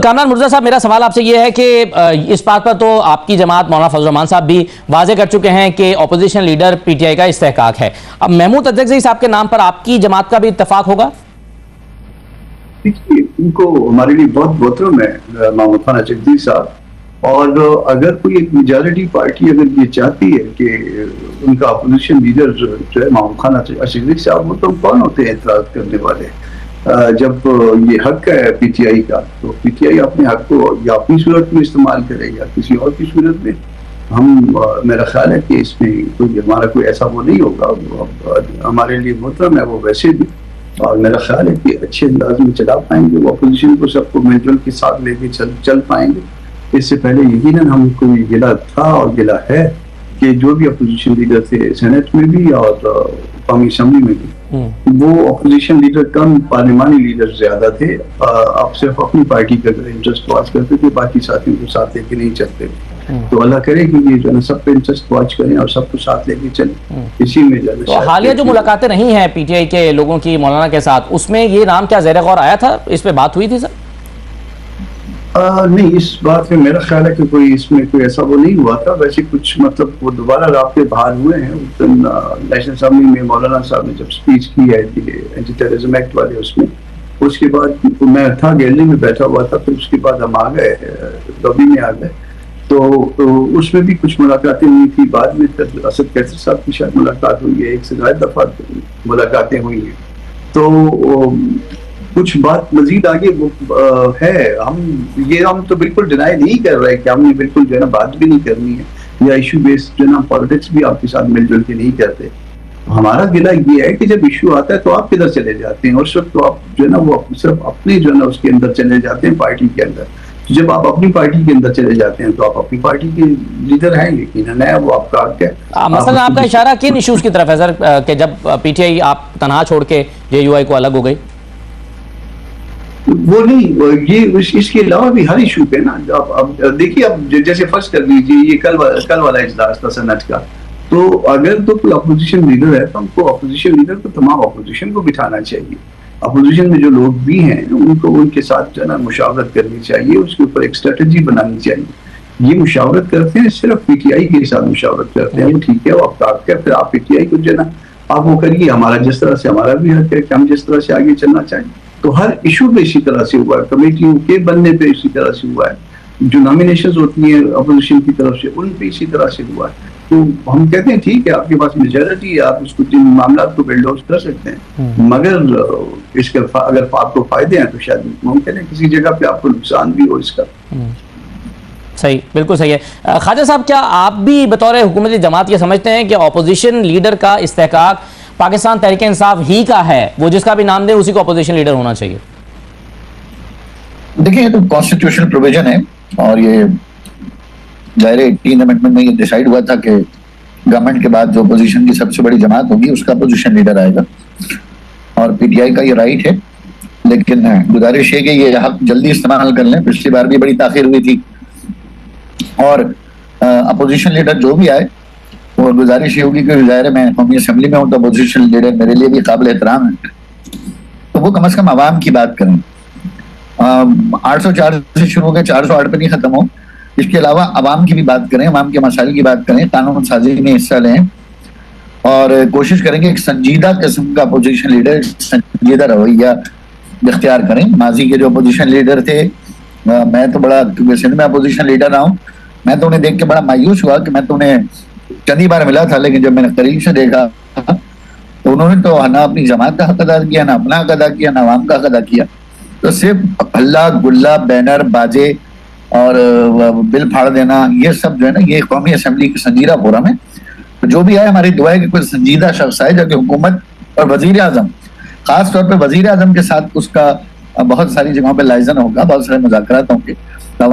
کامران مرزا صاحب، میرا سوال آپ سے یہ ہے کہ اس بات پر تو آپ کی جماعت مولانا فضل الرحمان صاحب بھی واضح کر چکے ہیں کہ opposition leader P T I کا استحقاق ہے. اب محمود اچکزئی صاحب کے نام پر آپ کی جماعت کا بھی اتفاق ہوگا؟ ان کو ہمارے لیے بہت محترم ہے محمود خان اچکزئی صاحب، اور اگر کوئی ایک میجارٹی پارٹی اگر یہ چاہتی ہے کہ ان کا اپوزیشن لیڈر جو ہے محمود خان اچکزئی صاحب، وہ تو کون ہوتے ہیں اعتراض کرنے والے؟ جب یہ حق ہے پی ٹی آئی کا، تو پی ٹی آئی اپنے حق کو یا اپنی صورت میں استعمال کرے یا کسی اور کی صورت میں. میرا خیال ہے کہ اس میں ہمارا کوئی ایسا وہ نہیں ہوگا. ہمارے لیے محترم ہے وہ ویسے بھی، اور میرا خیال ہے کہ اچھے انداز میں چلا پائیں گے. وہ اپوزیشن کو سب کو مل جل کے ساتھ لے کے چل پائیں گے. اس سے پہلے یقیناً ہم کو یہ گلہ تھا اور گلہ ہے کہ جو بھی اپوزیشن لیڈر تھے سینٹ میں بھی اور قومی اسمبلی میں بھی، وہ اپوزیشن لیڈر کم، پارلیمانی لیڈر زیادہ تھے. آپ صرف اپنی پارٹی کا انٹرسٹ واچ کرتے تھے، باقی ساتھیوں کو ساتھ لے کے نہیں چلتے. تو اللہ کرے کہ یہ جو ہے سب پہ انٹرسٹ واچ کریں اور سب کو ساتھ لے کے چلیں. اسی میں جو ہے حالیہ جو ملاقاتیں نہیں ہیں پی ٹی آئی کے لوگوں کی مولانا کے ساتھ، اس میں یہ نام کیا زیر غور آیا تھا؟ اس پہ بات ہوئی تھی سر؟ نہیں، اس بات میں میرا خیال ہے کہ کوئی اس میں کوئی ایسا وہ نہیں ہوا تھا. ویسے کچھ مطلب وہ دوبارہ رابطے بحال ہوئے ہیں. اس دن نیشنل اسمبلی میں مولانا صاحب نے جب اسپیچ کی ہے اینٹی ٹیررزم ایکٹ والے، اس کے بعد میں تھا گیلری میں بیٹھا ہوا تھا. پھر اس کے بعد ہم آ گئے لابی میں آ گئے، تو اس میں بھی کچھ ملاقاتیں ہوئی تھی. بعد میں اسد کیسر صاحب کی شاید ملاقات ہوئی ہے، ایک سے زائد دفعہ ملاقاتیں ہوئی ہیں. تو کچھ بات مزید آگے ہے. ہم تو بالکل ڈینائی نہیں کر رہے کہ ہم نے بالکل جو ہے نا بات بھی نہیں کرنی ہے، یا ایشو بیس جو ہے نا پالیٹکس بھی آپ کے ساتھ مل جل کے نہیں کرتے. ہمارا گلہ یہ ہے کہ جب ایشو آتا ہے تو آپ کدھر چلے جاتے ہیں، اور اس وقت تو آپ جو ہے نا وہ صرف اپنے جو ہے نا اس کے اندر چلے جاتے ہیں، پارٹی کے اندر. جب آپ اپنی پارٹی کے اندر چلے جاتے ہیں تو آپ اپنی پارٹی کے لیڈر ہیں، یقیناً ہے وہ آپ کا حق ہے. مثلا آپ کا اشارہ کن ایشوز کی طرف ہے سر کہ جب پی ٹی آئی آپ تنہا چھوڑ کے جے یو آئی کو الگ ہو گئی؟ وہ نہیں، یہ اس کے علاوہ بھی ہر ایشو پہ نا. اب دیکھیے، اب جیسے فرض کر لیجیے یہ کل والا اجلاس تھا سینٹ کا، تو اگر تو کوئی اپوزیشن لیڈر ہے تو ہم کو اپوزیشن لیڈر کو تمام اپوزیشن کو بٹھانا چاہیے. اپوزیشن میں جو لوگ بھی ہیں ان کو ان کے ساتھ جو ہے نا مشاورت کرنی چاہیے، اس کے اوپر ایک اسٹریٹجی بنانی چاہیے. یہ مشاورت کرتے ہیں صرف پی ٹی آئی کے ساتھ مشاورت کرتے ہیں. وہ ٹھیک ہے، وہ آپ کا پھر آپ پی ٹی آئی کو جو ہے نا آپ وہ کریے. ہمارا جس طرح سے ہمارا بھی حق ہے کہ ہم جس طرح سے آگے چلنا چاہیں. تو ہر ایشو پہ اسی طرح سے ہوا ہے، کمیٹیوں کے بننے پہ اسی طرح سے ہوا ہے، جو نامینیشنز ہوتی ہیں اپوزیشن کی طرف سے ان پہ اسی طرح سے ہوا ہے. تو ہم کہتے ہیں ٹھیک ہے، آپ کے پاس میجارٹی ہے، آپ اس کو جن معاملات کو بلڈ آؤٹ کر سکتے ہیں، مگر اس کے اگر آپ کو فائدے ہیں تو شاید ممکن ہے کسی جگہ پہ آپ کو نقصان بھی ہو اس کا. صحیح، بالکل صحیح ہے. خواجہ صاحب، کیا آپ بھی بطور حکومتی جماعت یہ سمجھتے ہیں کہ اپوزیشن لیڈر کا استحقاق پاکستان تحریک انصاف ہی کا ہے، وہ جس کا بھی نام دے اسی کو اپوزیشن لیڈر ہونا چاہیے؟ دیکھیں، یہ تو کانسٹیٹیوشنل پروویژن ہے، اور یہ ظاہر 18 امینڈمنٹ میں یہ ڈیسائیڈ ہوا تھا کہ گورنمنٹ کے بعد جو اپوزیشن کی سب سے بڑی جماعت ہوگی اس کا اپوزیشن لیڈر آئے گا، اور پی ٹی آئی کا یہ رائٹ ہے. لیکن گزارش ہے کہ یہ حق جلدی استعمال کر لیں. پچھلی بار بھی بڑی تاخیر ہوئی تھی، اور اپوزیشن لیڈر جو بھی آئے، اور گزارش یہ ہوگی کہ ظاہر میں قومی اسمبلی میں ہوں تو اپوزیشن لیڈر میرے لیے بھی قابل احترام ہے، تو وہ کم از کم عوام کی بات کریں. 804 سے شروع ہو کے 408 پہ نہیں ختم ہو. اس کے علاوہ عوام کی بھی بات کریں، عوام کے مسائل کی بات کریں، قانون سازی میں حصہ لیں، اور کوشش کریں کہ ایک سنجیدہ قسم کا اپوزیشن لیڈر، سنجیدہ رویہ اختیار کریں. ماضی کے جو اپوزیشن لیڈر تھے، میں تو بڑا سندھ میں اپوزیشن لیڈر رہا ہوں، میں تو انہیں دیکھ کے بڑا مایوس ہوا کہ میں تو انہیں چند ہی بار ملا تھا، لیکن جب میں نے قریب سے دیکھا تو انہوں نے تو نہ اپنی جماعت کا حق ادا کیا، نہ اپنا حق ادا کیا، نہ عوام کا حق ادا کیا. تو صرف ہلہ گلہ، بینر بازے اور بل پھاڑ دینا، یہ سب جو ہے نا یہ قومی اسمبلی کی سنجیدہ فورم ہے. جو بھی آئے، ہماری دعا ہے کہ کوئی سنجیدہ شخص آئے جو کہ حکومت اور وزیر اعظم، خاص طور پہ وزیر اعظم کے ساتھ اس کا بہت ساری جگہوں پہ لائزن ہوگا، بہت سارے مذاکرات ہوں گے.